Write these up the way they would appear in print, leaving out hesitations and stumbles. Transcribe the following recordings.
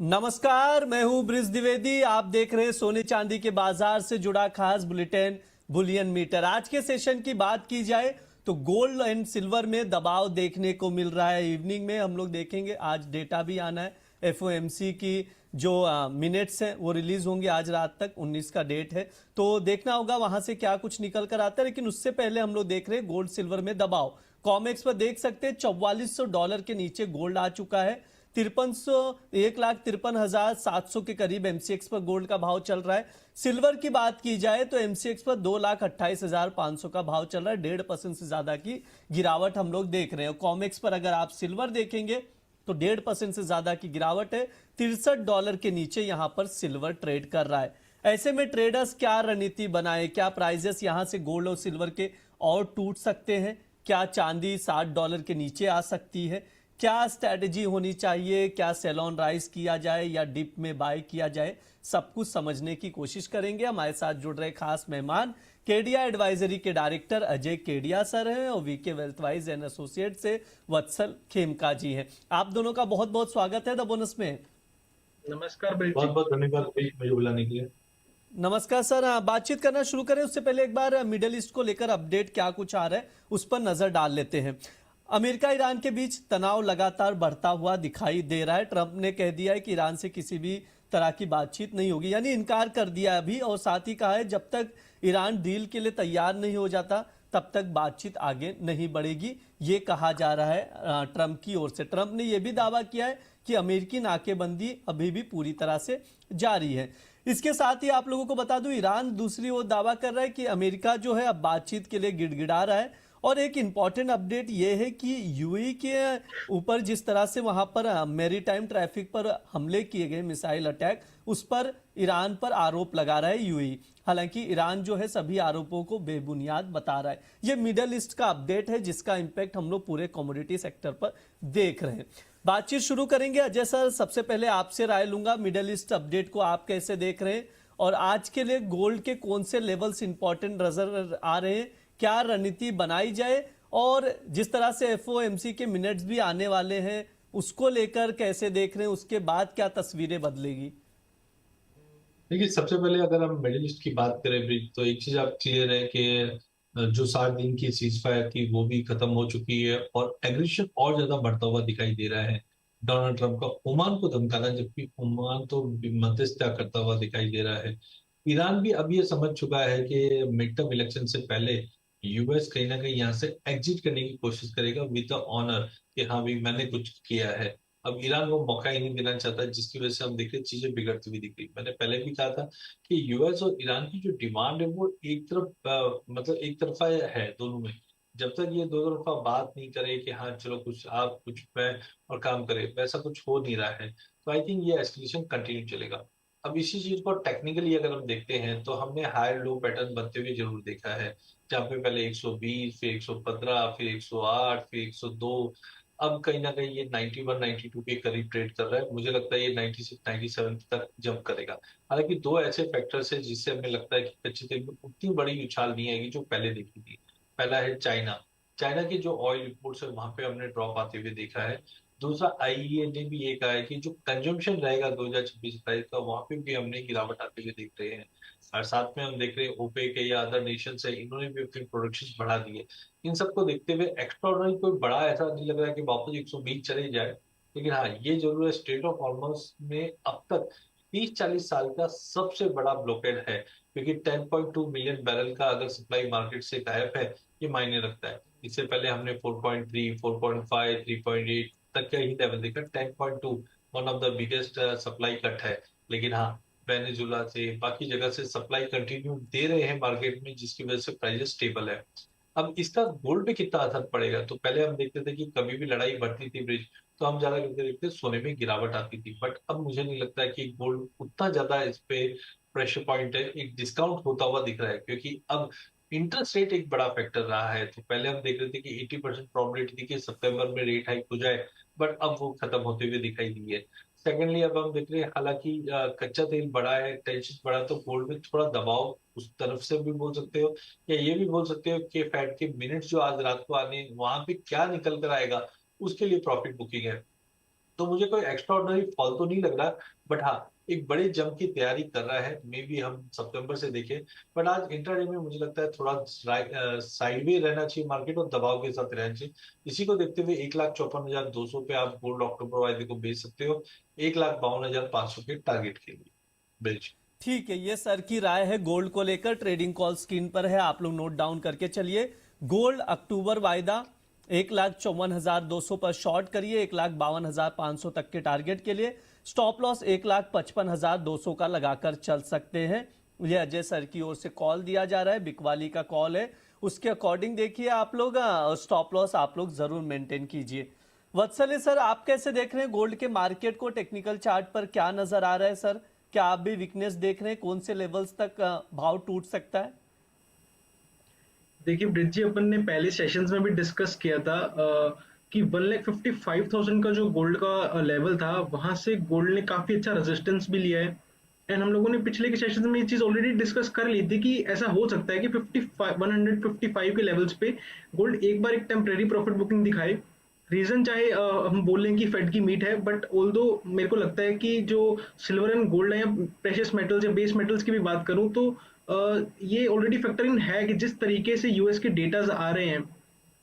नमस्कार, मैं हूं ब्रिज द्विवेदी। आप देख रहे हैं सोने चांदी के बाजार से जुड़ा खास बुलेटिन बुलियन मीटर। आज के सेशन की बात की जाए तो गोल्ड एंड सिल्वर में दबाव देखने को मिल रहा है। इवनिंग में हम लोग देखेंगे, आज डेटा भी आना है। एफओएमसी की जो मिनट्स हैं वो रिलीज होंगे आज रात तक, 19 का डेट है, तो देखना होगा वहां से क्या कुछ निकल कर आता है। लेकिन उससे पहले हम लोग देख रहे हैं गोल्ड सिल्वर में दबाव। कॉमेक्स पर देख सकते हैं $4400 के नीचे गोल्ड आ चुका है। 1,53,700 के करीब एमसीएक्स पर गोल्ड का भाव चल रहा है। सिल्वर की बात की जाए तो एमसीएक्स पर 2,28,500 का भाव चल रहा है। 1.5% से ज्यादा की गिरावट हम लोग देख रहे हैं। कॉमेक्स पर अगर आप सिल्वर देखेंगे तो 1.5% से ज्यादा की गिरावट है। $63 के नीचे यहां पर सिल्वर ट्रेड कर रहा है। ऐसे में ट्रेडर्स क्या रणनीति बनाए, क्या प्राइजेस यहां से गोल्ड और सिल्वर के और टूट सकते हैं, क्या चांदी $60 के नीचे आ सकती है, क्या स्ट्रैटेजी होनी चाहिए, क्या सेल ऑन राइज किया जाए या डिप में बाय किया जाए, सब कुछ समझने की कोशिश करेंगे। हमारे साथ जुड़ रहे खास मेहमान केडिया एडवाइजरी के डायरेक्टर अजय केडिया सर हैं और वीके वेल्थवाइज एंड एसोसिएट से वत्सल खेमका जी हैं। आप दोनों का बहुत बहुत स्वागत है द बोनस में। नमस्कार भाई बहुत जी। बहुत धन्यवाद भाई मुझे बुलाने के लिए। नमस्कार सर। बातचीत करना शुरू करें उससे पहले एक बार मिडिल ईस्ट को लेकर अपडेट क्या कुछ आ रहा है उस पर नजर डाल लेते हैं। अमेरिका ईरान के बीच तनाव लगातार बढ़ता हुआ दिखाई दे रहा है। ट्रंप ने कह दिया है कि ईरान से किसी भी तरह की बातचीत नहीं होगी, यानी इनकार कर दिया अभी, और साथ ही कहा है जब तक ईरान डील के लिए तैयार नहीं हो जाता तब तक बातचीत आगे नहीं बढ़ेगी, ये कहा जा रहा है ट्रंप की ओर से। ट्रंप ने यह भी दावा किया है कि अमेरिकी नाकेबंदी अभी भी पूरी तरह से जारी है। इसके साथ ही आप लोगों को बता दूं, ईरान दूसरी ओर दावा कर रहा है कि अमेरिका जो है अब बातचीत के लिए गिड़गिड़ा रहा है। और एक इंपॉर्टेंट अपडेट यह है कि यूएई के ऊपर जिस तरह से वहां पर मैरीटाइम ट्रैफिक पर हमले किए गए, मिसाइल अटैक, उस पर ईरान पर आरोप लगा रहा है यूएई। हालांकि ईरान जो है सभी आरोपों को बेबुनियाद बता रहा है। यह मिडल ईस्ट का अपडेट है जिसका इंपैक्ट हम लोग पूरे कमोडिटी सेक्टर पर देख रहे हैं। बातचीत शुरू करेंगे। अजय सर, सबसे पहले आपसे राय लूंगा, मिडल ईस्ट अपडेट को आप कैसे देख रहे हैं और आज के लिए गोल्ड के कौन से लेवल्स इंपॉर्टेंट नजर आ रहे हैं, क्या रणनीति बनाई जाए, और जिस तरह से एफओएमसी के मिनट्स भी आने वाले हैं उसको लेकर कैसे देख रहे हैं, उसके बाद क्या तस्वीरें बदलेगी? देखिए, सबसे पहले अगर हम मिडिल ईस्ट की बात करें भी, तो एक चीज आप क्लियर है कि जो 60 दिन की सीज फायर थी वो भी खत्म हो चुकी है और एग्रेशन और ज्यादा बढ़ता हुआ दिखाई दे रहा है। डोनाल्ड ट्रंप का ओमान को धमकाना, जबकि ओमान तो मध्यस्थता करता हुआ दिखाई दे रहा है। ईरान भी अब ये समझ चुका है कि मिड टर्म इलेक्शन से पहले यूएस कहीं ना कहीं यहाँ से एग्जिट करने की कोशिश करेगा विद द ऑनर कि हाँ भाई मैंने कुछ किया है। अब ईरान वो मौका ही नहीं देना चाहता, जिसकी वजह से हम देख रहे हैं चीजें बिगड़ती हुई दिख रही। मैंने पहले भी कहा था कि यूएस और ईरान की जो डिमांड है वो एक तरफ मतलब एक तरफा है दोनों में। जब तक ये दो तरफा बात नहीं करे कि हाँ चलो कुछ आप कुछ मैं और काम करें, वैसा कुछ हो नहीं रहा है। तो आई थिंक ये एस्केलेशन कंटिन्यू चलेगा। अब इसी चीज को टेक्निकली अगर हम देखते हैं तो हमने हायर लो पैटर्न बनते हुए जरूर देखा है, जहाँ पे पहले 120, फिर 115, फिर 108, फिर 102। अब कहीं ना कहीं ये 91 92 के करीब ट्रेड कर रहा है। मुझे लगता है ये 96 97 तक जंप करेगा। हालांकि दो ऐसे फैक्टर्स हैं जिससे हमें लगता है कि कच्चे तेल में उतनी बड़ी उछाल नहीं आएगी जो पहले देखी थी। पहला है चाइना। चाइना की जो ऑयल रिपोर्ट्स है वहां पे हमने ड्रॉप आते हुए देखा है। दूसरा, आईईए ने भी ये कहा है कि जो कंजम्पशन रहेगा 2026-27 का, वहां पे भी हमने गिरावट आते हुए देख रहे हैं। और साथ में हम देख रहे हैं ओपेक है या अदर नेशन है, इन्होंने भी अपनी प्रोडक्शन बढ़ा दी है। इन सबको देखते हुए एक्स्ट्राऑर्डिनरी कोई बड़ा ऐसा नहीं लग रहा है कि वापस 120 चले जाए। लेकिन हाँ, ये जरूर है स्ट्रेट ऑफ हॉर्मस में अब तक 30-40 साल का सबसे बड़ा ब्लॉकेड है, क्योंकि 10.2 मिलियन बैरल का अगर सप्लाई मार्केट से गायब है, ये मायने रखता है। इससे पहले हमने 4.3, 4.5, 3.8 तक का ही लेवल देखा। 10.2 one of the biggest supply cut है। लेकिन हाँ, वेनेजुला से बाकी जगह से सप्लाई कंटिन्यू दे रहे हैं मार्केट में, जिसकी वजह से प्राइस स्टेबल है। अब इसका गोल्ड पे कितना असर पड़ेगा, तो पहले हम देखते थे कि कभी भी लड़ाई बढ़ती थी ब्रिज, तो हम ज्यादा करके देखते सोने में गिरावट आती थी। बट अब मुझे नहीं लगता है कि गोल्ड उतना ज्यादा इस पे प्रेशर पॉइंट है, एक डिस्काउंट होता हुआ दिख रहा है, क्योंकि अब इंटरेस्ट रेट एक बड़ा फैक्टर रहा है। तो पहले हम देख रहे थे कि 80% प्रोबेबिलिटी थी कि सितंबर में रेट हाइक हो जाए, बट अब वो खत्म होते हुए दिखाई दी है। सेकेंडली, अब हम देख रहे हैं हालांकि कच्चा तेल बढ़ा है, टेंशन बढ़ा है, तो गोल्ड में थोड़ा दबाव उस तरफ से भी बोल सकते हो, या ये भी बोल सकते हो कि फैट के मिनट्स जो आज रात को आने वहां पे क्या निकल कर आएगा, उसके लिए प्रॉफिट बुकिंग है। तो मुझे कोई एक्स्ट्रा ऑर्डिनरी फॉल तो नहीं लग रहा, बट हाँ, एक बड़े जंप की तैयारी कर रहा है, मे बी हम सितंबर से देखें। बट आज इंट्राडे में मुझे लगता है थोड़ा साइडवे रहना चाहिए मार्केट और दबाव के साथ रहना चाहिए। इसी को देखते हुए 1,54,200 पे आप गोल्ड अक्टूबर वायदे को बेच सकते हो, 1,52,500 के टारगेट के लिए। बेच। ठीक है, ये सर की राय है गोल्ड को लेकर। ट्रेडिंग कॉल स्क्रीन पर है, आप लोग नोट डाउन करके चलिए। गोल्ड अक्टूबर वायदा 1,54,200 पर शॉर्ट करिए, 1,52,500 तक के टारगेट के लिए। स्टॉप लॉस 1,55,200 का लगाकर चल सकते हैं। ये अजय सर की ओर से कॉल दिया जा रहा है, बिकवाली का कॉल है, उसके अकॉर्डिंग देखिए आप लोग। स्टॉप लॉस आप लोग जरूर मेंटेन कीजिए। वत्सले सर, आप कैसे देख रहे हैं गोल्ड के मार्केट को? टेक्निकल चार्ट पर क्या नजर आ रहा है सर? क्या आप भी वीकनेस देख रहे हैं? कौन से लेवल्स तक भाव टूट सकता है? देखिए ब्रिज जी, अपन ने पहले सेशंस में भी डिस्कस किया था कि 1,55,000 का जो गोल्ड का लेवल था, वहां से गोल्ड ने काफी अच्छा रेजिस्टेंस भी लिया है। एंड हम लोगों ने पिछले के सेशन में ये चीज ऑलरेडी डिस्कस कर ली थी कि ऐसा हो सकता है कि 155 के लेवल्स पे गोल्ड एक बार एक टेम्परेरी प्रॉफिट बुकिंग दिखाए। रीजन चाहे हम बोल लें कि फेड की मीट है, बट ऑल्दो मेरे को लगता है कि जो सिल्वर एंड गोल्ड है या प्रेशियस मेटल्स या बेस मेटल्स की भी बात करूं तो ये ऑलरेडी फैक्टर इन है कि जिस तरीके से यूएस के डेटाज आ रहे हैं,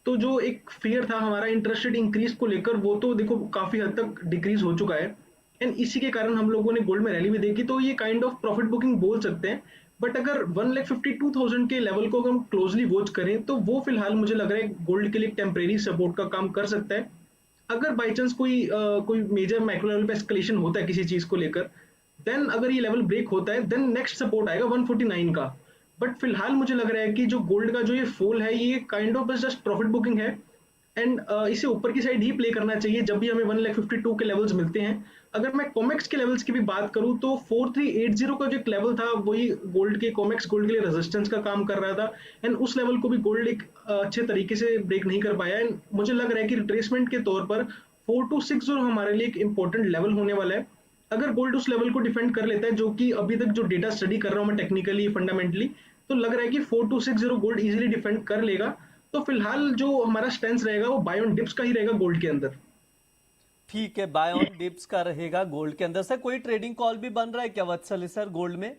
तो जो एक फियर था हमारा इंटरेस्ट रेट इंक्रीज को लेकर, वो तो देखो काफी हद तक डिक्रीज हो चुका है। एंड इसी के कारण हम लोगों ने गोल्ड में रैली भी देखी, तो ये काइंड ऑफ प्रॉफिट बुकिंग बोल सकते हैं। बट अगर 1,52,000 के लेवल को अगर हम क्लोजली वॉच करें तो वो फिलहाल मुझे लग रहा है गोल्ड के लिए टेम्परेरी सपोर्ट का काम कर सकता है। अगर बाई चांस कोई मेजर मैक्रो लेवल पे एस्केलेशन होता है किसी चीज को लेकर, देन अगर ये लेवल ब्रेक होता है, देन नेक्स्ट सपोर्ट आएगा 149 का। बट फिलहाल मुझे लग रहा है कि जो गोल्ड का जो ये फॉल है, ये काइंड ऑफ बस जस्ट प्रॉफिट बुकिंग है। एंड इसे ऊपर की साइड ही प्ले करना चाहिए जब भी हमें 1,52,000 के लेवल्स मिलते हैं। अगर मैं कॉमेक्स के लेवल्स की भी बात करूं तो 4,380 का जो एक लेवल था, वही गोल्ड के कॉमेक्स गोल्ड के लिए रेजिस्टेंस का काम कर रहा था। एंड उस लेवल को भी गोल्ड एक अच्छे तरीके से ब्रेक नहीं कर पाया। एंड मुझे लग रहा है कि रिट्रेसमेंट के तौर पर 4,260 हमारे लिए एक इंपॉर्टेंट लेवल होने वाला है। अगर गोल्ड उस लेवल को डिफेंड कर लेता है, जो कि अभी तक जो डेटा स्टडी कर रहा हूं मैं टेक्निकली फंडामेंटली, तो लग रहा है कि 4,260 गोल्ड इजीली डिफेंड कर लेगा। तो फिलहाल जो हमारा स्टेंस रहेगा वो बाय ऑन डिप्स का ही रहेगा गोल्ड के अंदर। ठीक है, बाय ऑन डिप्स का रहेगा गोल्ड के अंदर। सर, कोई ट्रेडिंग कॉल भी बन रहा है क्या वत्सल सर गोल्ड में?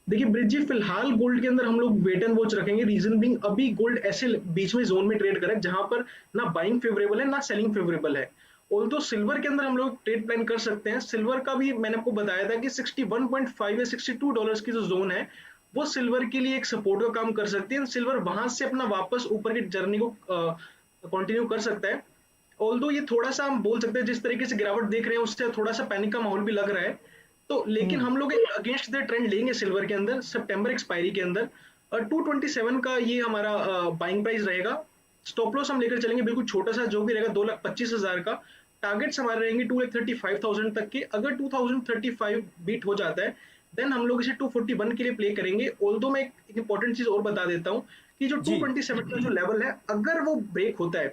देखिए ब्रिज जी, फिलहाल गोल्ड के अंदर हम लोग वेट एंड वॉच रखेंगे। रीजन बिंग, अभी गोल्ड ऐसे बीच में जोन में ट्रेड कर रहा है जहां पर ना बाइंग फेवरेबल है ना सेलिंग फेवरेबल है। ऑल्दो सिल्वर के अंदर हम लोग ट्रेड प्लान कर सकते हैं। सिल्वर का भी मैंने आपको बताया था कि 61.5 या $62 की जो जोन है, वो सिल्वर के लिए एक सपोर्ट का काम कर सकती है। सिल्वर वहां से अपना वापस ऊपर की जर्नी को कंटिन्यू कर सकता है। ऑल्दो ये थोड़ा सा हम बोल सकते हैं, जिस तरीके से गिरावट देख रहे हैं उससे थोड़ा सा पैनिक का माहौल भी लग रहा है। तो लेकिन हम लोग एक अगेंस्ट द ट्रेंड लेंगे सिल्वर के अंदर सितंबर एक्सपायरी के अंदर। और 227 का ये हमारा बाइंग प्राइस रहेगा। स्टॉप लॉस हम लेकर चलेंगे बिल्कुल छोटा सा, जो भी रहेगा 2,25,000 का। टारगेट्स हमारे रहेंगे 2,35,000 तक के। अगर 2,035 बीट हो जाता है, देन हम लोग इसे 241 के लिए प्ले करेंगे। ऑल्दो मैं एक इंपॉर्टेंट चीज और बता देता हूँ कि जो जी। 227 का जो लेवल है, अगर वो ब्रेक होता है,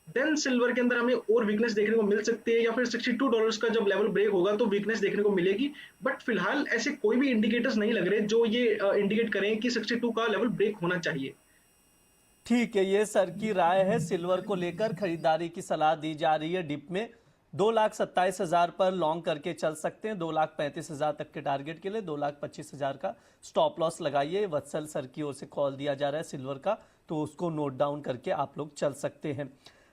देन सिल्वर के अंदर हमें और वीकनेस देखने को मिल सकती है, या फिर $62 का जब लेवल ब्रेक होगा तो वीकनेस देखने को मिलेगी। बट फिलहाल ऐसे कोई भी इंडिकेटर्स नहीं लग रहे जो ये इंडिकेट करें कि 62 का लेवल ब्रेक होना चाहिए। ठीक है, ये सर की राय है। सिल्वर को लेकर खरीदारी की सलाह दी जा रही है डिप में। 2,27,000 पर लॉन्ग करके चल सकते हैं। 2,35,000 तक के टारगेट के लिए 2,25,000 का स्टॉप लॉस लगाइए। वत्सल सर की ओर से कॉल दिया जा रहा है सिल्वर का, तो उसको नोट डाउन करके आप लोग चल सकते हैं।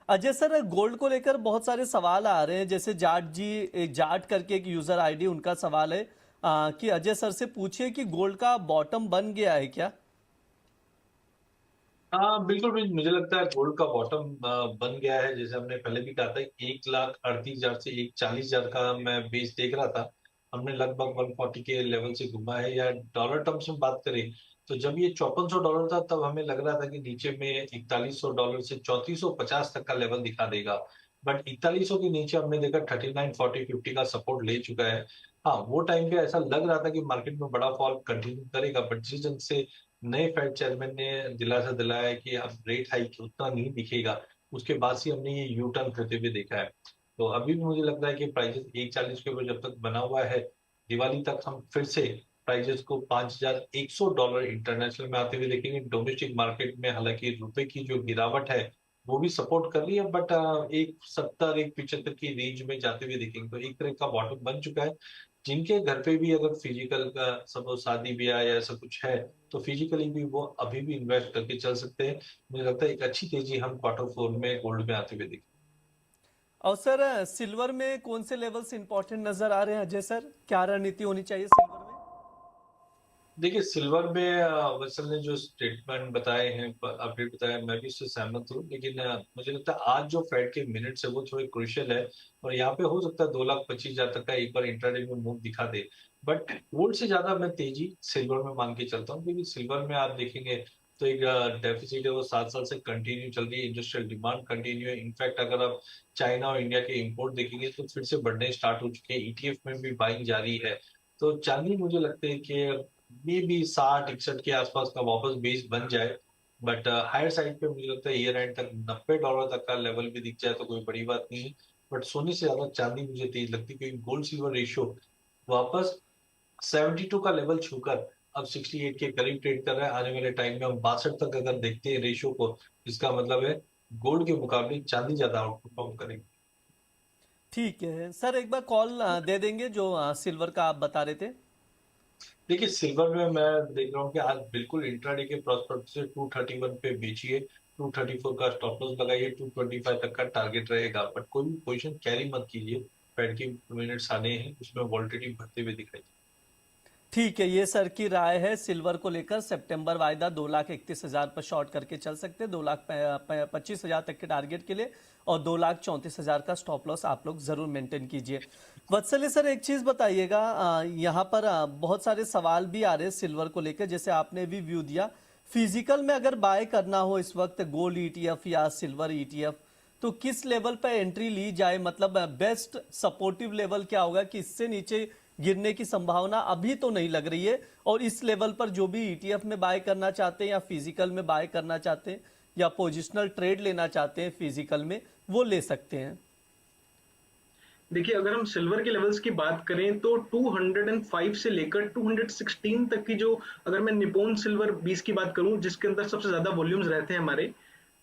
अजय सर, गोल्ड को लेकर बहुत सारे सवाल आ रहे हैं। जैसे जाट करके एक यूजर आईडी, उनका सवाल है कि अजय सर से पूछिए कि गोल्ड का बॉटम बन गया है क्या? हाँ बिल्कुल भी, मुझे लगता है गोल्ड का बॉटम बन गया है। जैसे हमने पहले भी कहा था, 1,38,000 से 1,40,000 का मैं बेस देख रहा था। हमने लगभग 140 के लेवल से घुमा है। या डॉलर टर्म्स में बात करें तो जब ये $5400 था, तब हमें लग रहा था कि नीचे में $4,100 से 3,450 तक का लेवल दिखा देगा। बट 4,100 के नीचे हमने देखा 39, 40, 50 का सपोर्ट ले चुका है। हाँ, वो टाइम पे ऐसा लग रहा था कि मार्केट में बड़ा फॉल कंटिन्यू करेगा, बट जिस जन से नए फेड चेयरमैन ने दिलासा दिलाया है कि अब रेट हाइक उतना नहीं दिखेगा, उसके बाद से हमने ये यू टर्न होते हुए देखा है। तो अभी भी मुझे लगता है कि प्राइसेस 1,40 के ऊपर जब तक बना हुआ है, दिवाली तक हम फिर से प्राइसेस को $5,100 इंटरनेशनल में आते हुए देखेंगे। डोमेस्टिक मार्केट में हालांकि रुपए की जो गिरावट है वो भी सपोर्ट कर रही है, बट एक 70 एक 75 की रेंज में जाते हुए देखेंगे तो एक तरह का बॉटम बन चुका है। जिनके घर पे भी अगर फिजिकल का सपोज शादी ब्याह या ऐसा कुछ है, तो फिजिकली भी वो अभी भी इन्वेस्ट करके चल सकते हैं। मुझे लगता है एक अच्छी तेजी हम Q4 में गोल्ड में आते हुए देखेंगे। और सर सिल्वर में कौन से लेवल्स इंपॉर्टेंट नजर आ रहे हैं अजय सर? क्या रणनीति होनी चाहिए सिल्वर में? देखिए सिल्वर में वत्सल ने जो स्टेटमेंट बताए हैं, अपडेट बताया, मैं भी उससे सहमत हूँ, लेकिन मुझे लगता है आज जो फेड के मिनट्स है वो थोड़े क्रुशियल है। और यहाँ पे हो सकता है 2,25,000 तक का एक बार इंट्राडे में मूव दिखा दे। बट गोल्ड से ज्यादा मैं तेजी सिल्वर में मान के चलता हूँ, क्योंकि सिल्वर में आप देखेंगे तो एक डेफिसिट है वो 7 साल से कंटिन्यू चल रही है, इंडस्ट्रियल डिमांड कंटिन्यू है। इनफैक्ट अगर आप चाइना और इंडिया के इंपोर्ट देखेंगे तो फिर से बढ़ने स्टार्ट हो चुके हैं, ईटीएफ में भी बाइंग जारी है। तो चांदी मुझे लगता है कि मे भी 60-61 के आसपास का वापस बेस बन जाए। बट हायर साइड पे मुझे लगता है ईयर एंड तक $90 तक का लेवल भी दिख जाए तो कोई बड़ी बात नहीं है। बट सोने से ज्यादा चांदी मुझे तेज लगती है, क्योंकि गोल्ड सिल्वर रेशियो वापस 72 का लेवल छूकर अब 68 के करीब ट्रेड कर रहा है। आने वाले टाइम में हम 62 तक अगर देखते हैं रेशियो को, इसका मतलब है गोल्ड के मुकाबले चांदी ज्यादा आउट परफॉर्म करेगी। ठीक है सर, एक बार कॉल दे देंगे जो सिल्वर का आप बता रहे थे। देखिए सिल्वर में मैं देख रहा हूँ कि आज बिल्कुल इंट्राडे के प्रॉस्पेक्ट से 231 पे बेचिए, 234 का स्टॉप लॉस लगाइए, 225 तक का टारगेट रहेगा। बट कोई भी पोजीशन कैरी मत कीजिए। फेड की मिनट्स आने हैं, उसमें वॉल्टिलिटी बढ़ते हुए दिखाई। ठीक है, ये सर की राय है सिल्वर को लेकर। सितंबर वायदा 2,31,000 पर शॉर्ट करके चल सकते हैं, 2,25,000 तक के टारगेट के लिए, और 2,34,000 का स्टॉप लॉस आप लोग जरूर मेंटेन कीजिए। वत्सल्य सर एक चीज बताइएगा, यहाँ पर बहुत सारे सवाल भी आ रहे हैं सिल्वर को लेकर, जैसे आपने भी व्यू दिया। फिजिकल में अगर बाय करना हो इस वक्त गोल्ड ईटीएफ या सिल्वर ईटीएफ, तो किस लेवल पर एंट्री ली जाए? मतलब बेस्ट सपोर्टिव लेवल क्या होगा कि इससे नीचे गिरने की संभावना अभी तो नहीं लग रही है, और इस लेवल पर जो भी ईटीएफ में बाय करना चाहते हैं या फिजिकल में बाय करना चाहते हैं या पोजिशनल ट्रेड लेना चाहते हैं फिजिकल में, वो ले सकते हैं? देखिए, अगर हम सिल्वर के लेवल्स की बात करें तो 205 से लेकर 216 तक की जो, अगर मैं निप्पॉन सिल्वर 20 की बात करूं जिसके अंदर सबसे ज्यादा वॉल्यूम्स रहते हैं हमारे,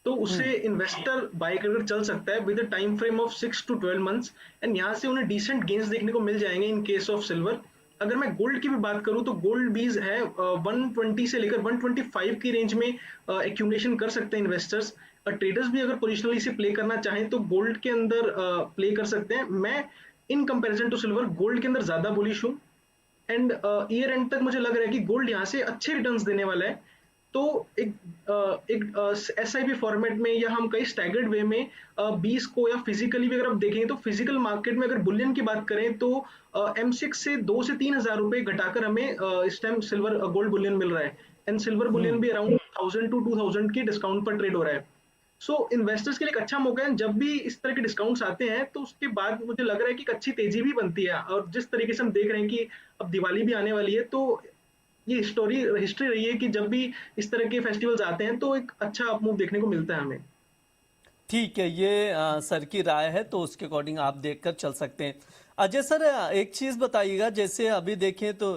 तो उसे इन्वेस्टर बाय कर चल सकता है with time frame of 6 to 12 months। And यहाँ से उन्हें डिसेंट गेन्स देखने को मिल जाएंगे इन केस ऑफ सिल्वर। अगर मैं गोल्ड की भी बात करूं तो गोल्ड बीज है 120 से लेकर 125 की रेंज में एक्यूमुलेशन कर सकते हैं इन्वेस्टर्स। ट्रेडर्स भी अगर पोजिशनली से प्ले करना चाहें तो गोल्ड के अंदर प्ले कर सकते हैं। मैं in comparison to silver gold के अंदर ज्यादा बुलिश हूं। एंड ईयर एंड तक मुझे लग रहा है कि गोल्ड यहाँ से अच्छे रिटर्न्स देने वाला है। तो एक एस आई पी फॉर्मेट में या हम कई स्टैगर्ड वे में 20 को, या फिजिकली भी अगर आप देखेंगे तो फिजिकल मार्केट में अगर बुलियन की बात करें तो M6 से 2 से 3 हजार रुपए घटाकर हमें इस टाइम सिल्वर गोल्ड बुलियन मिल रहा है। एंड सिल्वर बुलियन भी अराउंड 1,000 to 2,000 की डिस्काउंट पर ट्रेड हो रहा है। सो इन्वेस्टर्स के लिए एक अच्छा मौका है। जब भी इस तरह के डिस्काउंट्स आते हैं तो उसके बाद मुझे लग रहा है कि एक अच्छी तेजी भी बनती है। और जिस तरीके से हम देख रहे हैं कि अब दिवाली भी आने वाली है, तो ये हिस्ट्री रही है कि जब भी इस तरह के फेस्टिवल्स आते हैं तो एक अच्छा अप मूव देखने को मिलता है हमें। ठीक है, ये सर की राय है, तो उसके अकॉर्डिंग आप देखकर चल सकते हैं। अजय सर एक चीज बताइएगा, जैसे अभी देखें तो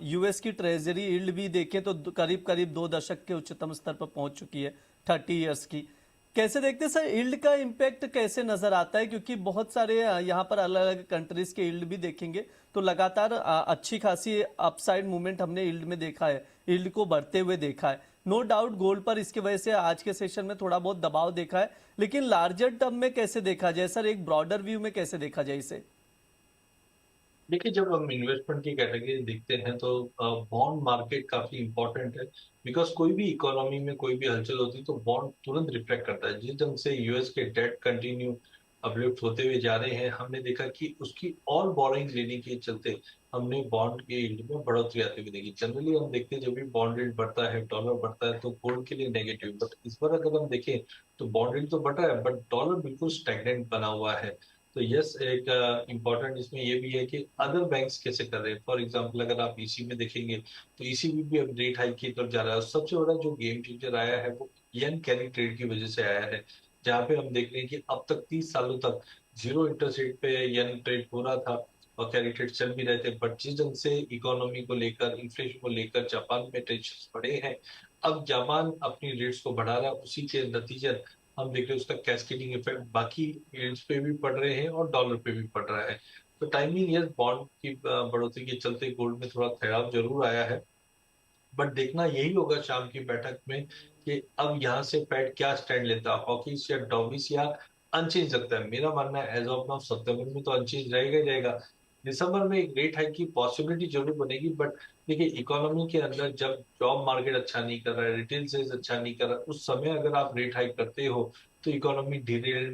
यूएस की ट्रेजरी यील्ड भी देखें तो करीब करीब 2 दशक के उच्चतम स्तर पर पहुंच चुकी है, 30 ईयर्स की। कैसे देखते हैं सर, यील्ड का इम्पैक्ट कैसे नजर आता है? क्योंकि बहुत सारे यहाँ पर अलग अलग कंट्रीज के यील्ड भी देखेंगे तो लगातार अच्छी खासी अपसाइड मूवमेंट हमने यील्ड में देखा है, यील्ड को बढ़ते हुए देखा है। नो डाउट गोल्ड पर इसकी वजह से आज के सेशन में थोड़ा बहुत दबाव देखा है, लेकिन लार्जर टर्म में कैसे देखा जाए सर? एक ब्रॉडर व्यू में कैसे देखा जाए इसे? देखिए जब हम इन्वेस्टमेंट की कैटेगरी देखते हैं तो बॉन्ड मार्केट काफी इंपॉर्टेंट है। बिकॉज कोई भी इकोनॉमी में कोई भी हलचल होती है तो बॉन्ड तुरंत रिफ्लेक्ट करता है। जिस ढंग से यूएस के डेट कंटिन्यू अपलिफ्ट होते हुए जा रहे हैं, हमने देखा कि उसकी और बोरिंग लेने के चलते हमने बॉन्ड के यील्ड में बढ़ोतरी आती हुई देखी। जनरली हम देखते हैं जब भी बॉन्ड यील्ड बढ़ता है, डॉलर बढ़ता है, तो गोल्ड के लिए नेगेटिव। बट इस बार अगर हम देखें तो बॉन्ड यील्ड तो बढ़ रहा है, बट डॉलर बिल्कुल स्टैग्नेंट बना हुआ है। तो यस, एक इम्पॉर्टेंट इसमें ये भी है कि अदर बैंक्स कैसे कर रहे हैं। फॉर एग्जांपल अगर आप ईसी में देखेंगे तो ईसीबी भी अब रेट हाइक की तरफ जा रहा है। और सबसे बड़ा जो गेम चेंजर आया है वो यन कैरी ट्रेड की वजह से आया है, जहां पे हम देख रहे हैं कि अब तक 30 सालों तक जीरो इंटरेस्ट रेट पे यन ट्रेड हो रहा था और कैरी ट्रेड चल भी रहे थे। बट जिस ढंग से इकोनॉमी को लेकर, इन्फ्लेशन को लेकर जापान में टेंशन बढ़े हैं, अब जापान अपनी रेट्स को बढ़ा रहा है। उसी के नतीजन हम देख रहे हैं उसका कैस्केडिंग इफेक्ट बाकी यील्ड्स पे भी पड़ रहे हैं और डॉलर पे भी पड़ रहा है। तो टाइमिंग यस, बॉन्ड की बढ़ोतरी के चलते गोल्ड में थोड़ा ठहराव जरूर आया है, बट देखना यही होगा शाम की बैठक में कि अब यहाँ से फेड क्या स्टैंड लेता है, हॉकिश या डॉविश या अनचेंज रखता है। मेरा मानना है एज ऑफ नाउ सितंबर में तो अनचेंज रहेगा ही रहेगा। दिसंबर में एक रेट हाइक की पॉसिबिलिटी जरूर बनेगी, बट देखिए इकोनॉमी के अंदर जब जॉब मार्केट अच्छा नहीं कर रहा है, रिटेल सेल्स अच्छा नहीं कर रहा है, उस समय अगर आप रेट हाइक करते हो तो इकोनॉमी धीरे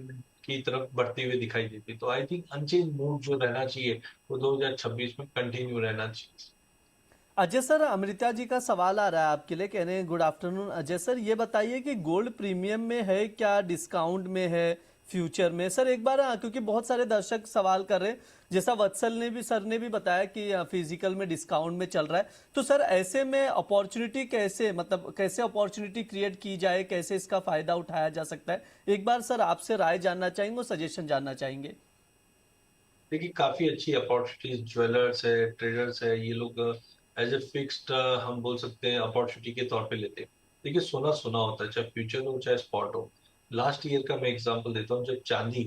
की तरफ बढ़ते हुए दिखाई देती है। तो आई थिंक अनचेंज मूड जो रहना चाहिए वो 2026 में कंटिन्यू रहना चाहिए। अजय सर, अमृता जी का सवाल आ रहा है आपके लिए, कह रहे हैं गुड आफ्टरनून अजय सर, ये बताइए कि गोल्ड प्रीमियम में है क्या, डिस्काउंट में है, फ्यूचर में? सर एक बार क्योंकि बहुत सारे दर्शक सवाल कर रहे हैं, जैसा वत्सल ने भी, सर ने भी बताया कि फिजिकल में डिस्काउंट में चल रहा है, तो सर ऐसे में अपॉर्चुनिटी कैसे, मतलब कैसे अपॉर्चुनिटी क्रिएट की जाए, कैसे इसका फायदा उठाया जा सकता है? एक बार सर आपसे राय जानना चाहेंगे और सजेशन जानना चाहेंगे। देखिए काफी अच्छी अपॉर्चुनिटीज ज्वेलर्स है, ट्रेडर्स है, ये लोग एज ए फिक्स्ड हम बोल सकते हैं अपॉर्चुनिटी के तौर पे लेते हैं। देखिए सोना सोना होता है, चाहे फ्यूचर हो चाहे स्पॉट हो। लास्ट ईयर का मैं एग्जांपल देता हूँ, जब चांदी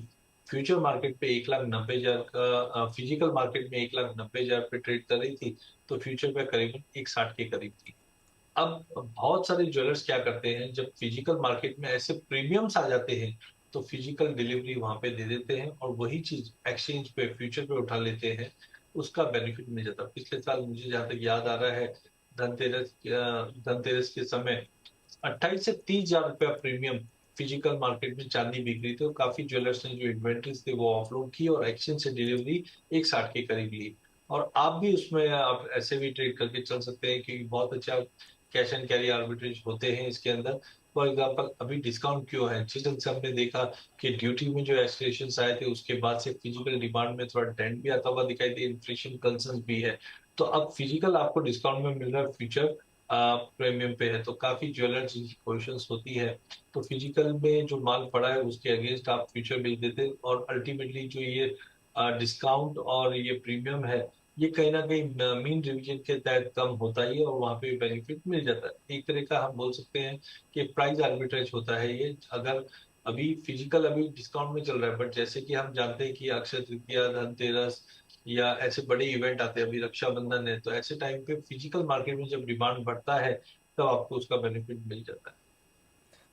फ्यूचर मार्केट पे 1,90,000 का, फिजिकल मार्केट में 1,90,000 पे ट्रेड कर रही थी, तो फ्यूचर पे करीबन 160 के करीब थी। अब बहुत सारे ज्वेलर्स क्या करते हैं, जब फिजिकल मार्केट में ऐसे प्रीमियम्स आ जाते हैं तो फिजिकल डिलीवरी वहां पे दे देते हैं और वही चीज एक्सचेंज पे फ्यूचर पे उठा लेते हैं, उसका बेनिफिट मिल जाता है। पिछले साल मुझे जहां तक याद आ रहा है, धनतेरस के समय 28 से 30 हजार रुपया प्रीमियम फिजिकल मार्केट में चांदी बिक रही थी, और काफी ज्वेलर्स ने जो इन्वेंट्रीज थे वो ऑफलोड की और एक्सचेंज से डिलीवरी 160 के करीब ली। और आप भी उसमें आप ऐसे भी ट्रेड करके चल सकते हैं, क्योंकि बहुत अच्छा कैश एंड कैरी आर्बिट्रेज होते हैं इसके अंदर। फॉर एग्जांपल अभी डिस्काउंट क्यों है, जिस ढंग से हमने देखा कि ड्यूटी में जो एस्केलेशन आए थे उसके बाद से फिजिकल डिमांड में थोड़ा डेंट भी आता हुआ दिखाई दे, इन्फ्लेशन कंसर्न भी है। तो अब फिजिकल आपको डिस्काउंट में मिल रहा है, फ्यूचर प्रीमियम पे है, तो काफी ज्वेलर्स जिनकी पोजिशंस होती है तो फिजिकल में जो माल पड़ा है उसके अगेंस्ट आप फ्यूचर बेच देते हैं, और अल्टीमेटली जो ये डिस्काउंट और ये प्रीमियम है, ये कहीं ना कहीं मीन रिवीजन के तहत कम होता ही है और वहां पे बेनिफिट मिल जाता है। एक तरह का हम बोल सकते हैं कि प्राइस आर्बिट्रेज होता है ये। अगर अभी फिजिकल अभी डिस्काउंट में चल रहा है, बट जैसे कि हम जानते हैं कि अक्षय तृतीया, धनतेरस या ऐसे बड़े इवेंट आते हैं, अभी रक्षाबंधन है, तो ऐसे टाइम पे फिजिकल मार्केट में जब डिमांड बढ़ता है तब आपको उसका बेनिफिट मिल जाता है।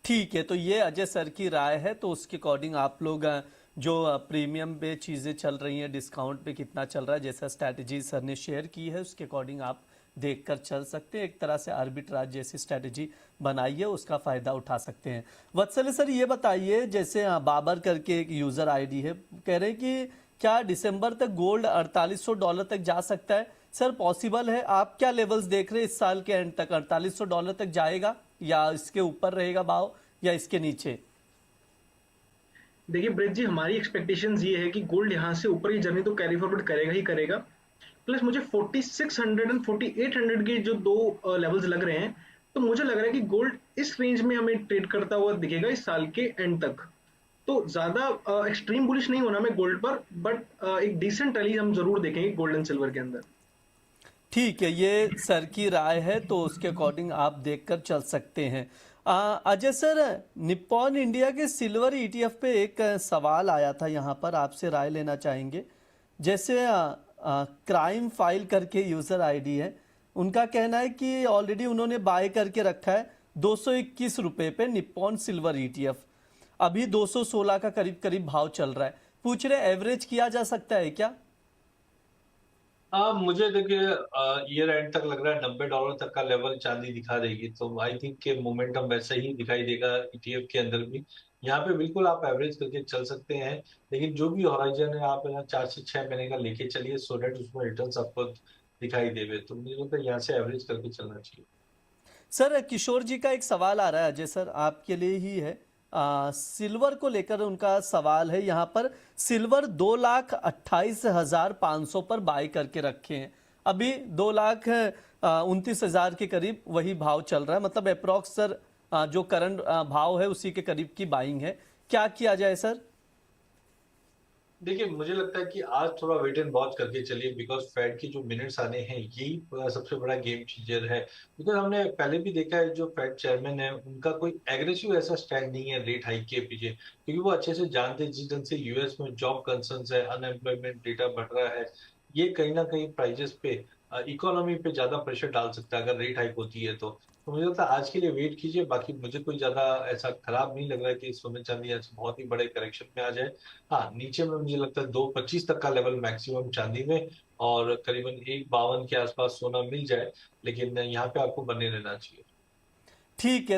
ठीक है, तो ये अजय सर की राय है, तो उसके अकॉर्डिंग आप लोग जो प्रीमियम पे चीज़ें चल रही हैं, डिस्काउंट पे कितना चल रहा है, जैसा स्ट्रैटेजी सर ने शेयर की है उसके अकॉर्डिंग आप देखकर चल सकते हैं। एक तरह से आर्बिट्राज जैसी स्ट्रैटेजी बनाइए, उसका फ़ायदा उठा सकते हैं। वत्सल सर ये बताइए, जैसे बाबर करके एक यूज़र आईडी है, कह रहे हैं कि क्या दिसंबर तक गोल्ड $4800 तक जा सकता है? सर पॉसिबल है? आप क्या लेवल्स देख रहे हैं इस साल के एंड तक? $4800 तक जाएगा या इसके ऊपर रहेगा भाव या इसके नीचे? देखिए ब्रिज जी, हमारी एक्सपेक्टेशंस ये है कि गोल्ड यहाँ से ऊपर की जर्नी तो कैरी फॉरवर्ड करेगा ही करेगा। प्लस मुझे 4600 एंड 4800 के जो दो लेवल्स लग रहे हैं, तो मुझे लग रहा है कि गोल्ड इस रेंज में हमें ट्रेड करता हुआ दिखेगा इस साल के एंड तक। तो ज्यादा एक्सट्रीम बुलिश नहीं होना मैं गोल्ड पर, बट एक डिसेंट रैली हम जरूर देखेंगे गोल्ड एंड सिल्वर के अंदर। ठीक है, ये सर की राय है, तो उसके अकॉर्डिंग आप देखकर चल सकते हैं। अजय सर, निप्पॉन इंडिया के सिल्वर ईटीएफ पे एक सवाल आया था, यहाँ पर आपसे राय लेना चाहेंगे। जैसे क्राइम फाइल करके यूज़र आईडी है, उनका कहना है कि ऑलरेडी उन्होंने बाय करके रखा है 221 रुपये पे निप्पॉन सिल्वर ईटीएफ, अभी 216 का करीब करीब भाव चल रहा है। पूछ रहे एवरेज किया जा सकता है क्या? हाँ मुझे देखिए ईयर एंड तक लग रहा है $90 तक का लेवल चांदी दिखा देगी, तो आई थिंक के मोमेंटम वैसे ही दिखाई देगा ईटीएफ के अंदर भी। यहाँ पे बिल्कुल आप एवरेज करके चल सकते हैं, लेकिन जो भी हॉराइजन है आप यहाँ 4 से 6 महीने का लेके चलिए, सो डेट उसमें रिटर्न्स आपको दिखाई देवे। तो मुझे लगता है यहाँ से एवरेज करके चलना चाहिए। सर किशोर जी का एक सवाल आ रहा है, अजय सर आपके लिए ही है। सिल्वर को लेकर उनका सवाल है यहाँ पर। सिल्वर 2,28,500 पर बाई करके रखे हैं, अभी 2,29,000 के करीब वही भाव चल रहा है, मतलब अप्रोक्स सर जो करंट भाव है उसी के करीब की बाइंग है। क्या किया जाए सर? देखिए, मुझे लगता है कि आज थोड़ा वेट एंड वॉच करके चलिए, बिकॉज़ फेड के जो मिनट्स आने हैं, यही सबसे बड़ा गेम चेंजर है। बिकॉज़ हमने पहले भी देखा है, जो फेड चेयरमैन है, उनका कोई एग्रेसिव ऐसा स्टैंड नहीं है रेट हाइक के पीछे, क्योंकि वो अच्छे से जानते हैं जिस ढंग से यूएस में जॉब कंसर्न्स है, अनएम्प्लॉयमेंट डेटा बढ़ रहा है, ये कहीं न कहीं प्राइसेज़ पे इकोनॉमी पे ज़्यादा प्रेशर डाल सकता है, अगर रेट हाइक होती है तो। तो मुझे लगता है आज के लिए वेट कीजिए, बाकी मुझे कोई ज़्यादा ऐसा खराब नहीं लग रहा है कि सोने-चांदी ऐसे बहुत ही बड़े करेक्शन में आ जाए। हाँ, नीचे में मुझे लगता है 225 तक का लेवल मैक्सिमम चांदी में, और करीबन 152 के आसपास सोना मिल जाए, लेकिन यहाँ पे आपको बने रहना चाहिए। ठीक है।